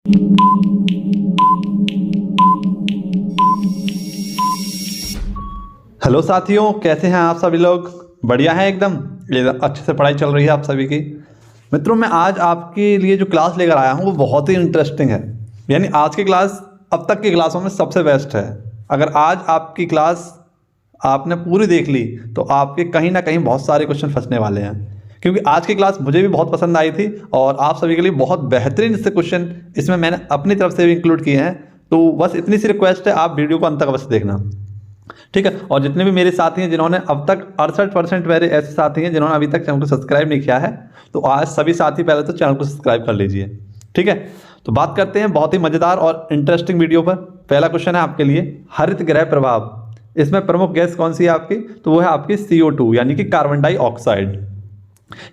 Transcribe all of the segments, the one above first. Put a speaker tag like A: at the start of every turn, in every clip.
A: Hello साथियों, कैसे हैं आप सभी लोग? बढ़िया हैं एकदम, अच्छे से पढ़ाई चल रही है आप सभी की। मित्रों, मैं आज आपके लिए जो क्लास लेकर आया हूँ वो बहुत ही इंटरेस्टिंग है। यानी आज की क्लास अब तक की क्लासों में सबसे बेस्ट है। अगर आज आपकी क्लास आपने पूरी देख ली तो आपके कहीं ना कहीं बहुत सारे क्वेश्चन फंसने वाले हैं, क्योंकि आज की क्लास मुझे भी बहुत पसंद आई थी और आप सभी के लिए बहुत बेहतरीन से क्वेश्चन इसमें मैंने अपनी तरफ से भी इंक्लूड किए हैं। तो बस इतनी सी रिक्वेस्ट है, आप वीडियो को अंत तक अवश्य देखना, ठीक है। और जितने भी मेरे साथी हैं जिन्होंने अब तक 68% मेरे ऐसे साथी हैं जिन्होंने अभी तक चैनल को सब्सक्राइब नहीं किया है, तो आज सभी साथी पहले तो चैनल को सब्सक्राइब कर लीजिए, ठीक है। तो बात करते हैं बहुत ही मजेदार और इंटरेस्टिंग वीडियो पर। पहला क्वेश्चन है आपके लिए, हरित गृह प्रभाव। इसमें प्रमुख गैस कौन सी है आपकी? तो वो है आपकी CO2 यानी कि कार्बन डाइऑक्साइड।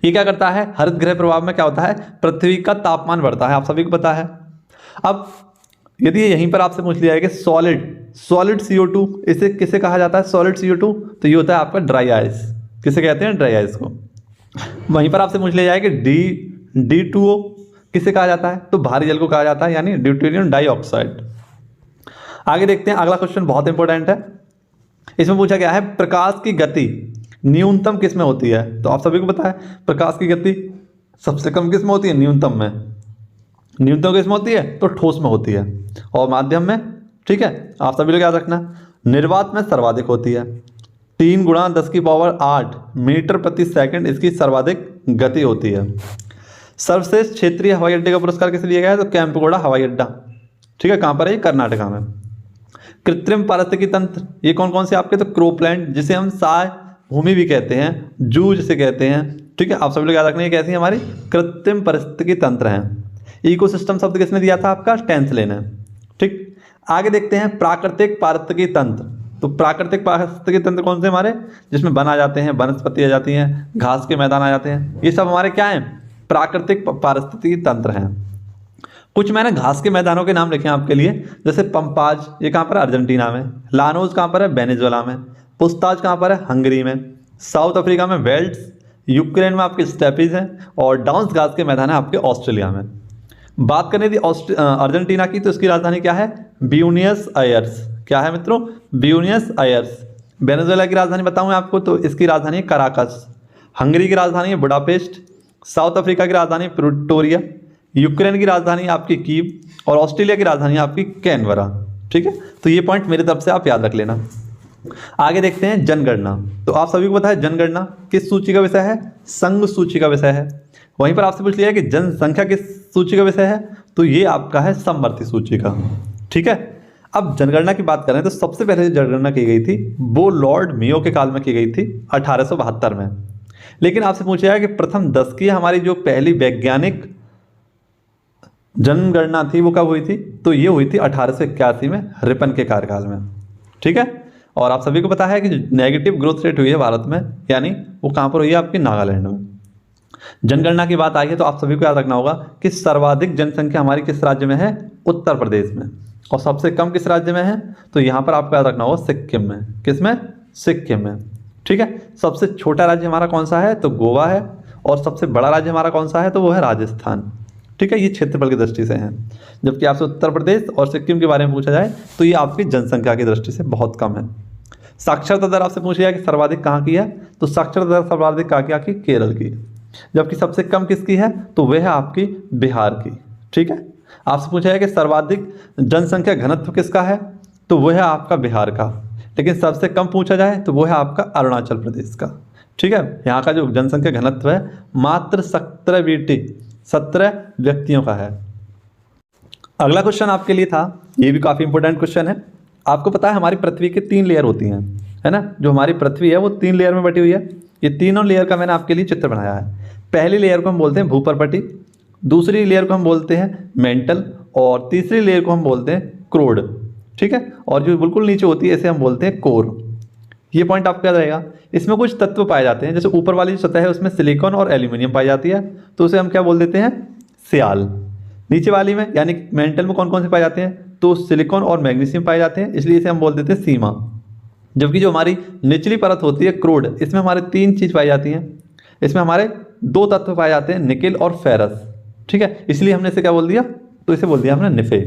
A: ये क्या करता है? हरित गृह प्रभाव में क्या होता है? पृथ्वी का तापमान बढ़ता है, आप सभी को पता है। अब यदि यहीं पर आपसे पूछ लिया है कि सॉलिड CO2, इसे किसे कहा जाता है? सॉलिड CO2, तो ये होता है आपका ड्राई आइस। किसे कहते हैं? ड्राई आइस को। वहीं पर आपसे पूछ लिया जाए कि D2O किसे कहा जाता है? तो भारी जल को कहा जाता है, यानी ड्यूटेरियम डाइऑक्साइड। आगे देखते हैं, अगला क्वेश्चन बहुत इंपॉर्टेंट है। इसमें पूछा गया है प्रकाश की गति न्यूनतम किस में होती है? तो आप सभी को पता है प्रकाश की गति सबसे कम किस में होती है? न्यूनतम में। न्यूनतम किस में होती है? तो ठोस में होती है, और माध्यम में, ठीक है। आप सभी लोग याद रखना, निर्वात में सर्वाधिक होती है। 3 × 10⁸ मीटर प्रति सेकंड इसकी सर्वाधिक गति होती है। सर्वश्रेष्ठ क्षेत्रीय हवाई अड्डे का पुरस्कार किसे दिया गया है? तो केम्पेगौड़ा हवाई अड्डा, ठीक है। कहाँ पर है? कर्नाटका में। कृत्रिम पारिस्थितिकी तंत्र, ये कौन कौन से आपके? तो क्रोपलैंड, जिसे हम साय भूमि भी कहते हैं, जू जिसे कहते हैं, ठीक है। आप सभी लोग याद रखना, ये कैसी है? हमारी कृत्रिम पारिस्थितिकी तंत्र हैं। इकोसिस्टम शब्द किसने दिया था? आपका स्टेंसले ने, ठीक। आगे देखते हैं प्राकृतिक पारिस्थितिकी तंत्र। तो प्राकृतिक पारिस्थितिकी तंत्र कौन से हमारे? जिसमें वन आ जाते हैं, वनस्पति आ जाती हैं, घास के मैदान आ जाते हैं, ये सब हमारे क्या हैं? प्राकृतिक पारिस्थितिकी तंत्र हैं। कुछ मैंने घास के मैदानों के नाम लिखे हैं आपके लिए, जैसे पंपाज, ये कहाँ पर है? अर्जेंटीना में। लानोज कहाँ पर है? वेनेजुएला में। पुस्ताज कहाँ पर है? हंगरी में। साउथ अफ्रीका में वेल्ड्स, यूक्रेन में आपके स्टेपीज हैं, और डाउन्स घास के मैदान है आपके ऑस्ट्रेलिया में। बात करें यदि अर्जेंटीना की, तो इसकी राजधानी क्या है? ब्यूनियस आयर्स। क्या है मित्रों? ब्यूनियस आयर्स। वेनेजुएला की राजधानी बताऊं मैं आपको, तो इसकी राजधानी है कराकस। हंगरी की राजधानी है बुडापेस्ट। साउथ अफ्रीका की राजधानी प्रिटोरिया। यूक्रेन की राजधानी आपकी कीव, और ऑस्ट्रेलिया की राजधानी आपकी कैनबरा, ठीक है। तो ये पॉइंट मेरी तरफ से आप याद रख लेना। आगे देखते हैं जनगणना। तो आप सभी को पता है जनगणना किस सूची का विषय है? संघ सूची का विषय है। वहीं पर आपसे पूछ लिया है कि जनसंख्या किस सूची का विषय है? तो ये आपका है समवर्ती सूची का, ठीक है। अब जनगणना की बात करें तो सबसे पहले जनगणना की गई थी वो लॉर्ड मेयो के काल में की गई थी 1872 में। लेकिन आपसे पूछा है कि प्रथम दशकीय हमारी जो पहली वैज्ञानिक जनगणना थी वो कब हुई थी? तो ये हुई थी 1881 में, रिपन के कार्यकाल में, ठीक है। और आप सभी को पता है कि नेगेटिव ग्रोथ रेट हुई है भारत में, यानी वो कहाँ पर हुई है? आपकी नागालैंड में। जनगणना की बात आई है तो आप सभी को याद रखना होगा कि सर्वाधिक जनसंख्या हमारी किस राज्य में है? उत्तर प्रदेश में। और सबसे कम किस राज्य में है? तो यहाँ पर आपको याद रखना होगा सिक्किम में। किसमें? सिक्किम में, ठीक है। सबसे छोटा राज्य हमारा कौन सा है? तो गोवा है। और सबसे बड़ा राज्य हमारा कौन सा है? तो वो है राजस्थान, ठीक है। ये क्षेत्रफल की दृष्टि से हैं, जबकि आपसे उत्तर प्रदेश और सिक्किम के बारे में पूछा जाए तो ये आपकी जनसंख्या की दृष्टि से बहुत कम है। साक्षरता दर आपसे पूछा जाए कि सर्वाधिक कहाँ की है? तो साक्षरता दर सर्वाधिक कहाँ की? केरल की। जबकि सबसे कम किसकी है? तो वह है आपकी बिहार की, ठीक है। आपसे पूछा है कि सर्वाधिक जनसंख्या घनत्व किसका है? तो वह है आपका बिहार का। लेकिन सबसे कम पूछा जाए तो वह है आपका अरुणाचल प्रदेश का, ठीक है। यहाँ का जो जनसंख्या घनत्व है मात्र 17 व्यक्तियों का है। अगला क्वेश्चन आपके लिए था, ये भी काफ़ी इंपॉर्टेंट क्वेश्चन है। आपको पता है हमारी पृथ्वी की 3 लेयर होती हैं, है ना। जो हमारी पृथ्वी है वो 3 लेयर में बटी हुई है। ये तीनों लेयर का मैंने आपके लिए चित्र बनाया है। पहली लेयर को हम बोलते हैं भूपर्पटी, दूसरी लेयर को हम बोलते हैं मेंटल, और तीसरी लेयर को हम बोलते हैं क्रोड, ठीक है। और जो बिल्कुल नीचे होती है इसे हम बोलते हैं कोर। ये पॉइंट आपको याद रहेगा। इसमें कुछ तत्व पाए जाते हैं, जैसे ऊपर वाली जो सतह है उसमें सिलिकॉन और एल्यूमिनियम पाई जाती है, तो उसे हम क्या बोल देते हैं? सियाल। नीचे वाली में यानी मेंटल में कौन कौन से पाए जाते हैं? तो सिलिकॉन और मैग्नीशियम पाए जाते हैं, इसलिए इसे हम बोल देते हैं सीमा। जबकि जो हमारी निचली परत होती है क्रोड, इसमें हमारे 3 चीज़ पाई जाती हैं। इसमें हमारे 2 तत्व पाए जाते हैं, निकेल और फेरस, ठीक है। इसलिए हमने इसे क्या बोल दिया? तो इसे बोल दिया हमने निफे।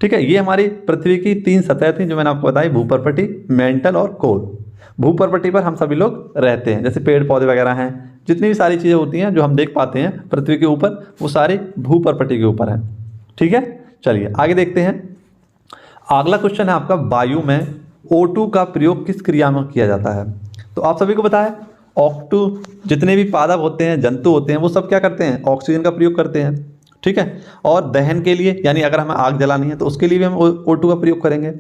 A: ठीक है, ये हमारी पृथ्वी की 3 सतह थी जो मैंने आपको बताई, भूपर्पटी, मेंटल और कोर। भूपर्पटी पर हम सभी लोग रहते हैं, जैसे पेड़ पौधे वगैरह हैं, जितनी भी सारी चीज़ें होती हैं जो हम देख पाते हैं पृथ्वी के ऊपर, वो सारी भूपर्पटी के ऊपर हैं। ठीक है, चलिए आगे देखते हैं। अगला क्वेश्चन है आपका, वायु में O2 का प्रयोग किस क्रिया में किया जाता है? तो आप सभी को पता है O2, जितने भी पादप होते हैं, जंतु होते हैं, वो सब क्या करते हैं? ऑक्सीजन का प्रयोग करते हैं। ठीक है, और दहन के लिए, यानी अगर हमें आग जलानी है तो उसके लिए भी हम O2 का प्रयोग करेंगे।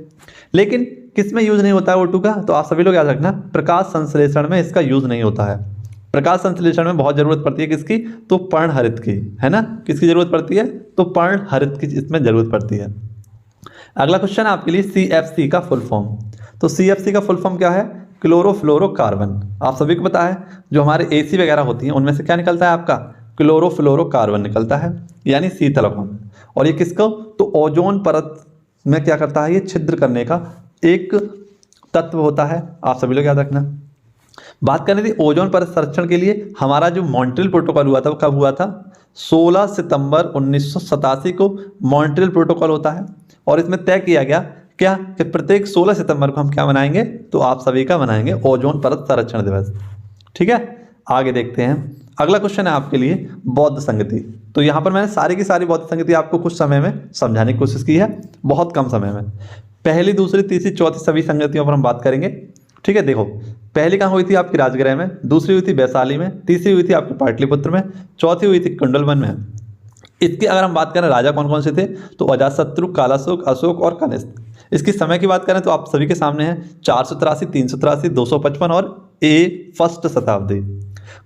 A: लेकिन किस में यूज़ नहीं होता है O2 का? तो आप सभी लोग याद रखना, प्रकाश संश्लेषण में इसका यूज़ नहीं होता है। प्रकाश संश्लेषण में बहुत ज़रूरत पड़ती है किसकी? तो पर्णहरित की, है ना। किसकी ज़रूरत पड़ती है? तो पर्णहरित की इसमें ज़रूरत पड़ती है। अगला क्वेश्चन है आपके लिए, CFC का फुल फॉर्म। तो CFC का फुल फॉर्म क्या है? क्लोरोफ्लोरोकार्बन। आप सभी को पता है जो हमारे AC वगैरह होती हैं उनमें से क्या निकलता है आपका? क्लोरोफ्लोरोकार्बन निकलता है, यानी शीतल अवगुण। और ये किसको? तो ओजोन परत में क्या करता है? ये छिद्र करने का एक तत्व होता है, आप सभी लोग याद रखना। बात करनी थी ओजोन परत संरक्षण के लिए, हमारा जो मॉन्ट्रियल प्रोटोकॉल हुआ था वो कब हुआ था? 16 सितंबर 1987 को मॉन्ट्रियल प्रोटोकॉल होता है। और इसमें तय किया गया क्या कि प्रत्येक 16 सितंबर को हम क्या मनाएंगे? तो आप सभी का मनाएंगे ओजोन परत संरक्षण दिवस। ठीक है, आगे देखते हैं। अगला क्वेश्चन है आपके लिए, बौद्ध संगति। तो यहाँ पर मैंने सारी की सारी बौद्ध संगति आपको कुछ समय में समझाने की कोशिश की है, बहुत कम समय में। पहली, दूसरी, तीसरी, चौथी सभी संगतियों पर हम बात करेंगे। ठीक है, देखो पहली कहाँ हुई थी? आपकी राजगृह में, दूसरी हुई थी वैशाली में, तीसरी हुई थी आपके पाटलिपुत्र में, चौथी हुई थी कुंडलवन में। इसकी अगर हम बात करें राजा कौन कौन से थे, तो अजातशत्रु, कालाशोक, अशोक और कनिष्क। इसकी समय की बात करें तो आप सभी के सामने है 483, 383, 255 और फर्स्ट शताब्दी।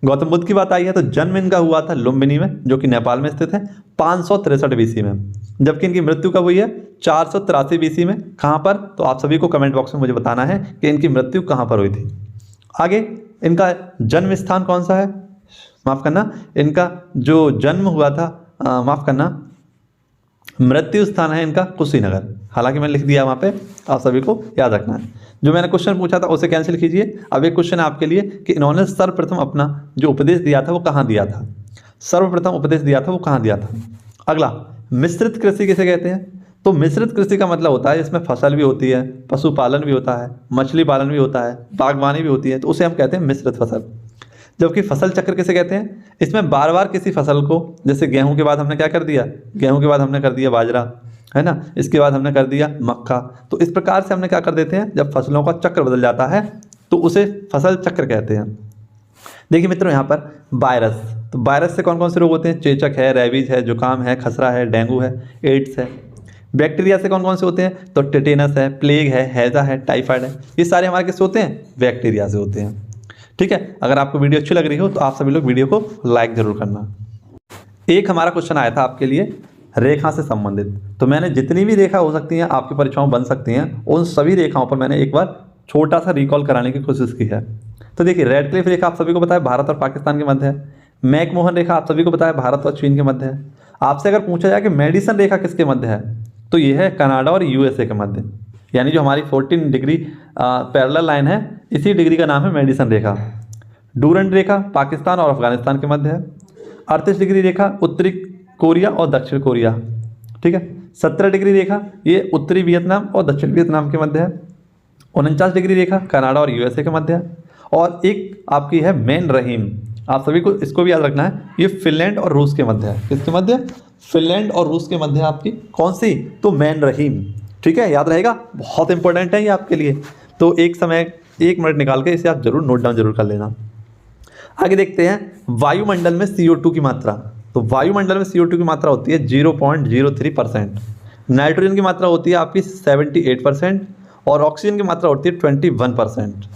A: गौतम बुद्ध की बात आई है तो जन्म इनका हुआ था लुम्बिनी में, जो कि नेपाल में स्थित है, 563 BC में। जबकि इनकी मृत्यु कब हुई है? 483 BC में। कहाँ पर? तो आप सभी को कमेंट बॉक्स में मुझे बताना है कि इनकी मृत्यु कहाँ पर हुई थी। आगे, इनका जन्म स्थान कौन सा है? माफ करना, इनका जो जन्म हुआ था, माफ करना, मृत्यु स्थान है इनका कुशीनगर। हालांकि मैंने लिख दिया वहाँ पे, आप सभी को याद रखना है। जो मैंने क्वेश्चन पूछा था उसे कैंसिल कीजिए। अब एक क्वेश्चन है आपके लिए कि इन्होंने सर्वप्रथम अपना जो उपदेश दिया था वो कहाँ दिया था? सर्वप्रथम उपदेश दिया था वो कहाँ दिया था? अगला, मिश्रित कृषि किसे कहते हैं? तो मिश्रित कृषि का मतलब होता है इसमें फसल भी होती है, पशुपालन भी होता है, मछली पालन भी होता है, बागवानी भी होती है, तो उसे हम कहते हैं मिश्रित फसल। जबकि फसल चक्र किसे कहते हैं? इसमें बार बार किसी फसल को, जैसे गेहूं के बाद हमने क्या कर दिया? गेहूं के बाद हमने कर दिया बाजरा, है ना, इसके बाद हमने कर दिया मक्का। तो इस प्रकार से हमने क्या कर देते हैं, जब फसलों का चक्र बदल जाता है तो उसे फसल चक्र कहते हैं। देखिए मित्रों, यहाँ पर वायरस, तो वायरस से कौन कौन से रोग होते हैं? चेचक है, रेबीज है, जुकाम है, खसरा है, डेंगू है, एड्स है। बैक्टीरिया से कौन कौन से होते हैं? तो टेटेनस है, प्लेग है, हैजा है, टाइफाइड है। ये सारे हमारे किससे होते हैं? बैक्टीरिया से होते हैं। ठीक है, अगर आपको वीडियो अच्छी लग रही हो तो आप सभी लोग वीडियो को लाइक जरूर करना। एक हमारा क्वेश्चन आया था आपके लिए रेखा से संबंधित, तो मैंने जितनी भी रेखा हो सकती हैं आपकी परीक्षाओं बन सकती हैं, उन सभी रेखाओं पर मैंने एक बार छोटा सा रिकॉल कराने की कोशिश की है। तो देखिए, रेड क्लिफ रेखा आप सभी को पता है भारत और पाकिस्तान के मध्य है। मैकमोहन रेखा आप सभी को पता है भारत और चीन के मध्य है। आपसे अगर पूछा जाए कि मेडिसन रेखा किसके मध्य है, तो ये है कनाडा और USA के मध्य, यानी जो हमारी 14 डिग्री पैरेलल लाइन है, इसी डिग्री का नाम है मेडिसन रेखा। डूरंट रेखा पाकिस्तान और अफगानिस्तान के मध्य है। 38 डिग्री रेखा उत्तरी कोरिया और दक्षिण कोरिया। ठीक है, 17 डिग्री रेखा ये उत्तरी वियतनाम और दक्षिण वियतनाम के मध्य है। 49 डिग्री रेखा कनाडा और USA के मध्य है। और एक आपकी है मेन रहीम, आप सभी को इसको भी याद रखना है, ये फिनलैंड और रूस के मध्य है। किसके मध्य? फिनलैंड और रूस के मध्य है आपकी कौन सी? तो मेन रहीम। ठीक है, याद रहेगा, बहुत इंपॉर्टेंट है ये आपके लिए। तो एक मिनट निकाल के इसे आप जरूर नोट डाउन जरूर कर लेना। आगे देखते हैं, वायुमंडल में CO2 की मात्रा। तो वायुमंडल में CO2 की मात्रा होती है 0.03%। नाइट्रोजन की मात्रा होती है आपकी 78% और ऑक्सीजन की मात्रा होती है 21%।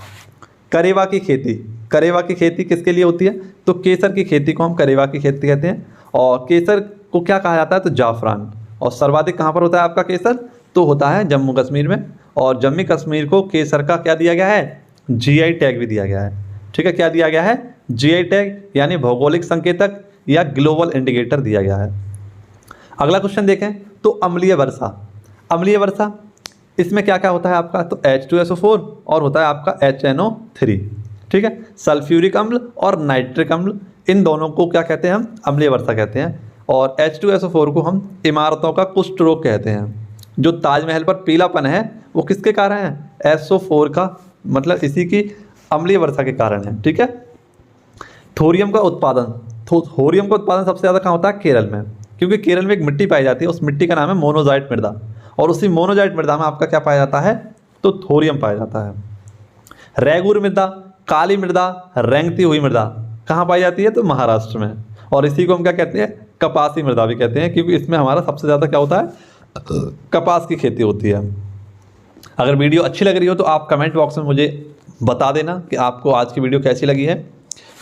A: करेवा की खेती, करेवा की खेती किसके लिए होती है? तो केसर की खेती को हम करेवा की खेती कहते हैं। और केसर को क्या कहा जाता है? तो जाफरान। और सर्वाधिक कहाँ पर होता है आपका केसर? तो होता है जम्मू कश्मीर में। और जम्मू कश्मीर को केसर का क्या दिया गया है? GI टैग भी दिया गया है। ठीक है, क्या दिया गया है? GI टैग, यानी भौगोलिक संकेतक या ग्लोबल इंडिकेटर दिया गया है। अगला क्वेश्चन देखें, तो अम्लीय वर्षा। अम्लीय वर्षा, इसमें क्या क्या होता है आपका? तो H2SO4 और होता है आपका HNO3। ठीक है, सल्फ्यूरिक अम्ल और नाइट्रिक अम्ल, इन दोनों को क्या कहते हैं? हम अम्लीय वर्षा कहते हैं। और H2SO4 को हम इमारतों का कुष्ठ रोग कहते हैं। जो ताजमहल पर पीलापन है वो किसके कारण है? SO4 का, मतलब इसी की अम्लीय वर्षा के कारण है। ठीक है। थोरियम का उत्पादन, थोरियम का उत्पादन सबसे ज़्यादा कहाँ होता है? केरल में, क्योंकि केरल में एक मिट्टी पाई जाती है, उस मिट्टी का नाम है मोनोजाइट मृदा, और उसी मोनोजाइट मृदा में आपका क्या पाया जाता है? तो थोरियम पाया जाता है। रैगुर मृदा, काली मृदा, रेंगती हुई मृदा कहाँ पाई जाती है? तो महाराष्ट्र में, और इसी को हम क्या कहते हैं? कपासी मृदा भी कहते हैं, क्योंकि इसमें हमारा सबसे ज़्यादा क्या होता है? कपास की खेती होती है। अगर वीडियो अच्छी लग रही हो तो आप कमेंट बॉक्स में मुझे बता देना कि आपको आज की वीडियो कैसी लगी है।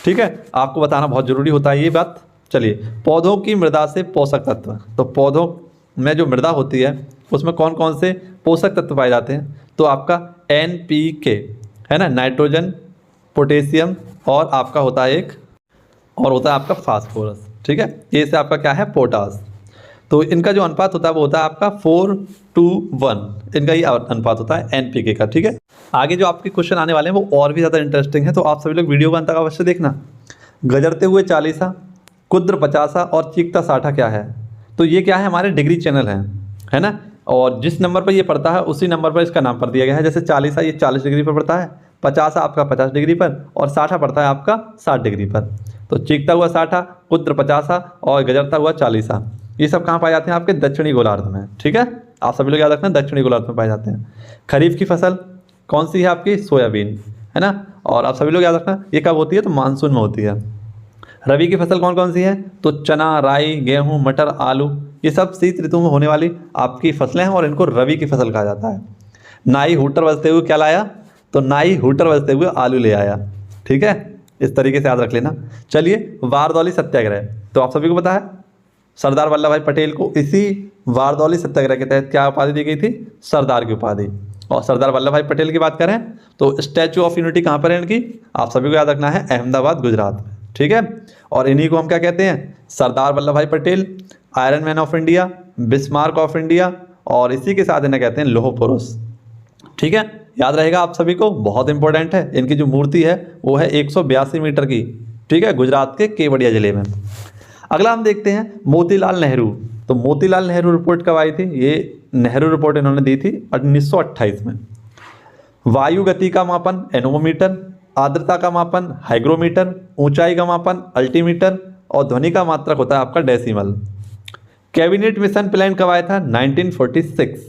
A: ठीक है, आपको बताना बहुत ज़रूरी होता है ये बात। चलिए, पौधों की मृदा से पोषक तत्व, तो पौधों में जो मृदा होती है उसमें कौन कौन से पोषक तत्व पाए जाते हैं? तो आपका NPK है ना, नाइट्रोजन, पोटेशियम, और आपका होता है एक और होता है आपका फास्फोरस। ठीक है, ये से आपका क्या है? पोटास। तो इनका जो अनुपात होता है वो होता है आपका 4:1, इनका ही अनुपात होता है NPK का। ठीक है, आगे जो आपके क्वेश्चन आने वाले हैं वो और भी ज़्यादा इंटरेस्टिंग है, तो आप सभी लोग वीडियो का अंत तक अवश्य देखना। गजरते हुए 40, कुद्र 50 और चीखता 60 क्या है? तो ये क्या है? हमारे डिग्री चैनल है ना, और जिस नंबर पर ये पड़ता है उसी नंबर पर इसका नाम पढ़ दिया गया है। जैसे 40 ये 40 डिग्री पर पड़ता है, 50 आपका 50 डिग्री पर, और 60 पड़ता है आपका 60 डिग्री पर। तो चीखता हुआ 60, कुद्र 50 और गजरता हुआ 40, ये सब कहाँ पाए जाते हैं? आपके दक्षिणी गोलार्ध में। ठीक है, आप सभी लोग याद रखना, दक्षिणी गोलार्ध में पाए जाते हैं। खरीफ की फसल कौन सी है आपकी? सोयाबीन, है ना, और आप सभी लोग याद रखना ये कब होती है? तो मानसून में होती है। रबी की फसल कौन कौन सी है? तो चना, राई, गेहूँ, मटर, आलू, ये सब शीत ऋतु में होने वाली आपकी फसलें हैं और इनको रबी की फसल कहा जाता है। नाई हूटर बजते हुए क्या लाया? तो नाई हूटर बजते हुए आलू ले आया। ठीक है, इस तरीके से याद रख लेना। चलिए, वारदौली सत्याग्रह, तो आप सभी को पता है सरदार वल्लभ भाई पटेल को इसी वारदौली सत्याग्रह के तहत क्या उपाधि दी गई थी? सरदार की उपाधि। और सरदार वल्लभ भाई पटेल की बात करें तो स्टैचू ऑफ यूनिटी कहाँ पर है इनकी? आप सभी को याद रखना है, अहमदाबाद, गुजरात में। ठीक है, और इन्हीं को हम क्या कहते हैं? सरदार वल्लभ भाई Patel, iron man of India, Bismarck of India, और इसी के साथ इन्हें कहते हैं लौह पुरुष। ठीक है, याद रहेगा आप सभी को, बहुत इंपॉर्टेंट है। इनकी जो मूर्ति है वो है 182 मीटर की। ठीक है, गुजरात के केवड़िया जिले में। अगला हम देखते हैं मोतीलाल नेहरू। तो मोतीलाल नेहरू रिपोर्ट कब आई थी? ये नेहरू रिपोर्ट इन्होंने दी थी 1928 में। वायु गति का मापन एनोमीटर, आर्द्रता का मापन हाइग्रोमीटर, ऊंचाई का मापन अल्टीमीटर, और ध्वनि का मात्रक होता है आपका डेसिमल। कैबिनेट मिशन प्लान कब आया था? 1946,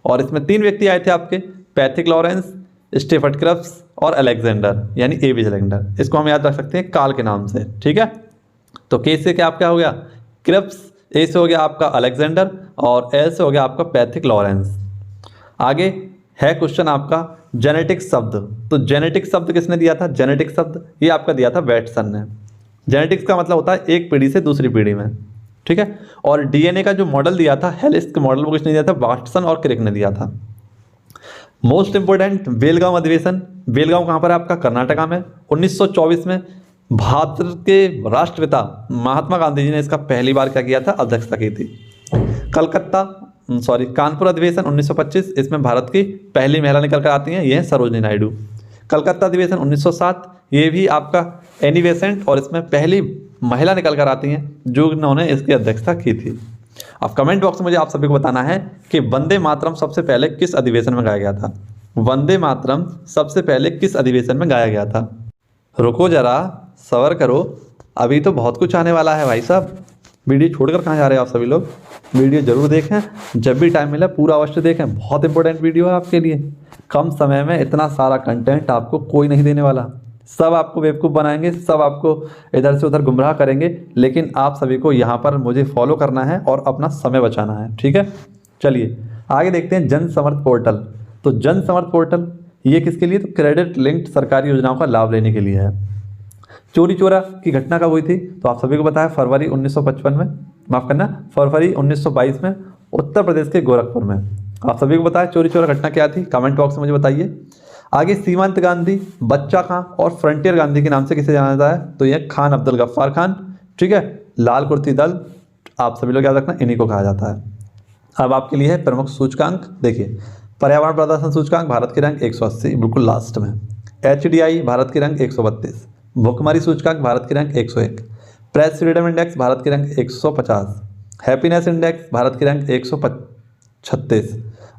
A: और इसमें 3 व्यक्ति आए थे आपके, पैथिक लॉरेंस, स्टेफर्ड क्रिप्स और अलेक्जेंडर, यानी ए विजलेंडर। इसको हम याद रख सकते हैं काल के नाम से। ठीक है, तो के से क्या आपका हो गया? क्रिप्स, ए से हो गया आपका अलेक्जेंडर, और एल से हो गया आपका पैथिक लॉरेंस। आगे है क्वेश्चन आपका जेनेटिक शब्द। तो जेनेटिक शब्द किसने दिया था? जेनेटिक शब्द ये आपका दिया था वैटसन ने। जेनेटिक्स का मतलब होता है एक पीढ़ी से दूसरी पीढ़ी में। ठीक है, और डीएनए का जो मॉडल दिया था, हेलिक्स मॉडल, वो किसने दिया था? वाटसन और क्रिक ने दिया था। मोस्ट इंपोर्टेंट बेलगांव अधिवेशन, बेलगांव कहाँ पर है आपका? कर्नाटका में। 1924 में भारत के राष्ट्रपिता महात्मा गांधी जी ने इसका पहली बार क्या किया था? अध्यक्षता की थी। कानपुर अधिवेशन 1925, इसमें भारत की पहली महिला निकल कर आती हैं, ये है सरोजनी नायडू। कलकत्ता अधिवेशन 1907, ये भी आपका एनी बेसेंट, और इसमें पहली महिला निकल कर आती हैं जो उन्होंने इसकी अध्यक्षता की थी। अब कमेंट बॉक्स में मुझे आप सभी को बताना है कि वंदे मातरम सबसे पहले किस अधिवेशन में गाया गया था? वंदे मातरम सबसे पहले किस अधिवेशन में गाया गया था? रुको जरा, सबर करो, अभी तो बहुत कुछ आने वाला है भाई साहब। वीडियो छोड़कर कहाँ जा रहे हो आप सभी लोग? वीडियो जरूर देखें, जब भी टाइम मिले पूरा अवश्य देखें, बहुत इंपॉर्टेंट वीडियो है आपके लिए। कम समय में इतना सारा कंटेंट आपको कोई नहीं देने वाला। सब आपको बेवकूफ़ बनाएंगे, सब आपको इधर से उधर गुमराह करेंगे, लेकिन आप सभी को यहाँ पर मुझे फॉलो करना है और अपना समय बचाना है। ठीक है, चलिए आगे देखते हैं जन समर्थ पोर्टल। तो जन समर्थ पोर्टल ये किसके लिए? तो क्रेडिट लिंक्ड सरकारी योजनाओं का लाभ लेने के लिए है। चोरी चोरा की घटना कब हुई थी? तो आप सभी को पता है फरवरी 1955 में, माफ करना फरवरी 1922 में उत्तर प्रदेश के गोरखपुर में। आप सभी को पता है चोरी चोरा घटना क्या थी? कमेंट बॉक्स में मुझे बताइए। आगे सीमांत गांधी, बच्चा खां और फ्रंटियर गांधी के नाम से किसे जाना जाता है? तो ये खान अब्दुल गफ्फार खान। ठीक है, लाल कुर्ती दल, आप सभी लोग याद रखना, इन्हीं को कहा जाता है। अब आपके लिए है प्रमुख सूचकांक। देखिए, पर्यावरण प्रदर्शन सूचकांक भारत की रैंक 180, बिल्कुल लास्ट में। HDI भारत की रैंक 132, भुखमरी सूचकांक भारत की rank 101, press freedom index Bharat की रैंक 150, हैप्पीनेस इंडेक्स भारत की रैंक 136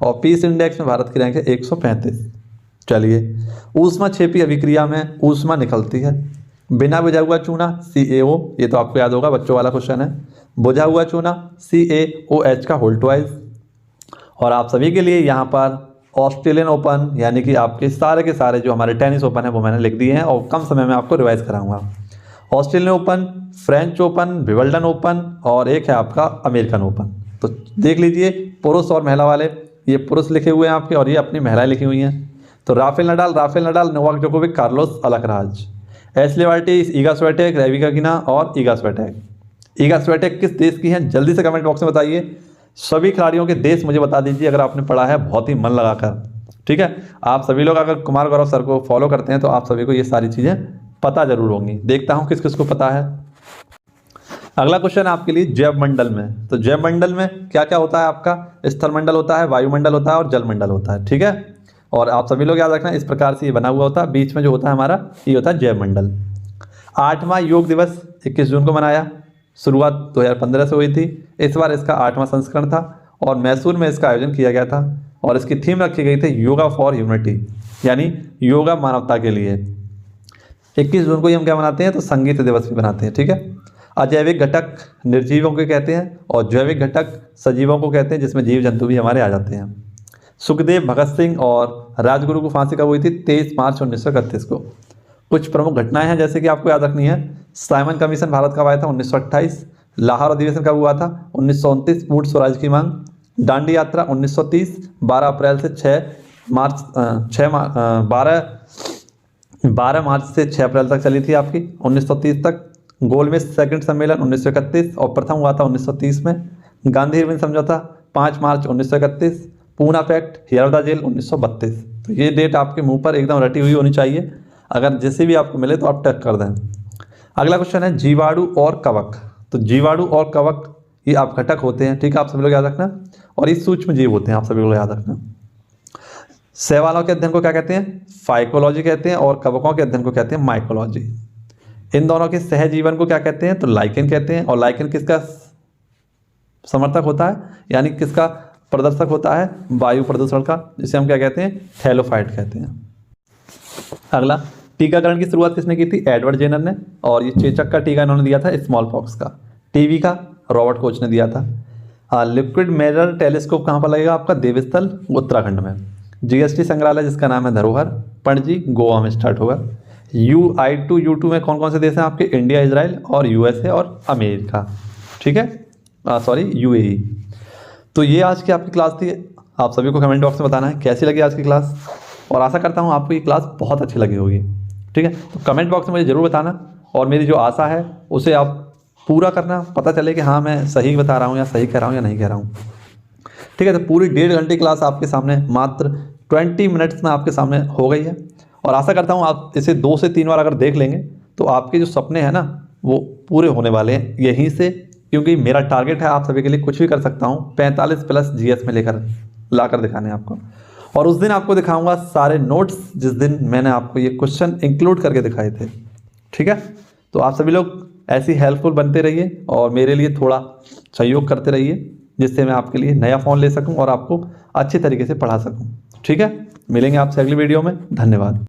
A: और पीस इंडेक्स में भारत की रैंक है 135। चलिए, ऊष्मा क्षेपी अभिक्रिया में ऊष्मा निकलती है। बिना बुझा हुआ चूना CaO, ये तो आपको याद होगा, बच्चों वाला क्वेश्चन है। बुझा हुआ चूना CaOH का होल ट्वाइस। और आप सभी के लिए यहाँ पर ऑस्ट्रेलियन ओपन यानी कि आपके सारे के सारे जो हमारे टेनिस ओपन है वो मैंने लिख दिए हैं और कम समय में आपको रिवाइज कराऊंगा। Australian open, French open, Wimbledon open और एक है आपका अमेरिकन ओपन। तो देख लीजिए, पुरुष और महिला वाले, ये पुरुष लिखे हुए हैं आपके और ये अपनी महिलाएं लिखी हुई हैं। तो Rafael Nadal, Novak Djokovic, Carlos Alcaraz. Ashleigh Barty, Iga Swiatek, Rybakina और ईगा स्विएटेक। ईगा स्विएटेक किस देश की हैं, जल्दी से कमेंट बॉक्स में बताइए। सभी खिलाड़ियों के देश मुझे बता दीजिए अगर आपने पढ़ा है बहुत ही मन लगाकर, ठीक है। आप सभी लोग अगर कुमार गौरव सर को फॉलो करते हैं तो आप सभी को ये सारी चीज़ें पता जरूर होंगी। देखता हूँ किस किस को पता है। अगला क्वेश्चन आपके लिए जैव मंडल में। तो जैव मंडल में क्या क्या होता है आपका, स्थल मंडल होता है, वायुमंडल होता है और जल मंडल होता है, ठीक है। और आप सभी लोग याद रखना, इस प्रकार से ये बना हुआ होता है, बीच में जो होता है हमारा ये होता है जैव मंडल। 8वां योग दिवस 21 जून को मनाया, शुरुआत 2015 से हुई थी। इस बार इसका 8वां संस्करण था और मैसूर में इसका आयोजन किया गया था और इसकी थीम रखी गई थी योगा फॉर ह्यूमनिटी, यानी योगा मानवता के लिए। 21 जून को ही हम क्या मनाते हैं, तो संगीत दिवस भी मनाते हैं, ठीक है। अजैविक घटक निर्जीवों को कहते हैं और जैविक घटक सजीवों को कहते हैं, जिसमें जीव जंतु भी हमारे आ जाते हैं। सुखदेव, भगत सिंह और राजगुरु को फांसी कब हुई थी, 23 मार्च 1931 को। कुछ प्रमुख घटनाएं हैं जैसे कि आपको याद रखनी है। साइमन कमीशन भारत कब आया था, 1928। लाहौर अधिवेशन कब हुआ था, 1929, पूर्ण स्वराज की मांग। दांडी यात्रा 1930, 12 अप्रैल से 12 मार्च से 6 अप्रैल तक चली थी आपकी, 1930 तक। गोलमेज सेकंड सम्मेलन 1931 और प्रथम हुआ था 1930 में। गांधी इरविन समझौता 5 मार्च 1931। Poona pact, Yerwada jail 1932। तो ये डेट आपके मुंह पर एकदम रटी हुई होनी चाहिए, अगर जैसे भी आपको मिले तो आप टक कर दें। अगला क्वेश्चन है जीवाणु और कवक। तो जीवाणु और कवक ये आप घटक होते हैं, ठीक है, आप सभी लोग याद रखना। और ये सूक्ष्म जीव होते हैं, आप सभी लोग याद रखना। शैवालों के अध्ययन को क्या कहते हैं, फाइकोलॉजी कहते हैं और कवकों के अध्ययन को कहते हैं माइकोलॉजी। इन दोनों के सहजीवन को क्या कहते हैं, तो लाइकेन कहते हैं। और लाइकेन किसका समर्थक होता है, यानी किसका प्रदर्शक होता है, वायु प्रदूषण का, जिसे हम क्या कहते हैं, थैलोफाइट कहते हैं। अगला, टीकाकरण की शुरुआत किसने की थी, एडवर्ड जेनर ने। और ये चेचक का टीका इन्होंने दिया था, स्मॉल पॉक्स का। टीबी का रॉबर्ट कोच ने दिया था। लिक्विड मिरर टेलीस्कोप कहाँ पर लगेगा आपका, देवस्थल उत्तराखंड में। जीएसटी संग्रहालय जिसका नाम है धरोहर, पणजी गोवा में स्टार्ट होगा। U2 में कौन कौन से देश हैं आपके, इंडिया, इजराइल और USA और अमेरिका, ठीक है, सॉरी UAE। तो ये आज की आपकी क्लास थी। आप सभी को कमेंट बॉक्स में बताना है कैसी लगी आज की क्लास, और आशा करता हूँ आपको ये क्लास बहुत अच्छी लगी होगी, ठीक है। तो कमेंट बॉक्स में मुझे ज़रूर बताना और मेरी जो आशा है उसे आप पूरा करना, पता चले कि हाँ मैं सही बता रहा हूँ या सही कह रहा हूँ या नहीं कह रहा हूँ, ठीक है। तो पूरी 1.5 घंटे क्लास आपके सामने मात्र 20 मिनट्स में आपके सामने हो गई है और आशा करता हूँ आप इसे 2 से 3 बार अगर देख लेंगे तो आपके जो सपने हैं ना वो पूरे होने वाले हैं यहीं से, क्योंकि मेरा टारगेट है आप सभी के लिए कुछ भी कर सकता हूँ 45+ GS में लाकर दिखाने आपको। और उस दिन आपको दिखाऊंगा सारे नोट्स जिस दिन मैंने आपको ये क्वेश्चन इंक्लूड करके दिखाए थे, ठीक है। तो आप सभी लोग ऐसी हेल्पफुल बनते रहिए और मेरे लिए थोड़ा सहयोग करते रहिए, जिससे मैं आपके लिए नया फ़ोन ले सकूं और आपको अच्छे तरीके से पढ़ा सकूं, ठीक है। मिलेंगे आपसे अगली वीडियो में, धन्यवाद।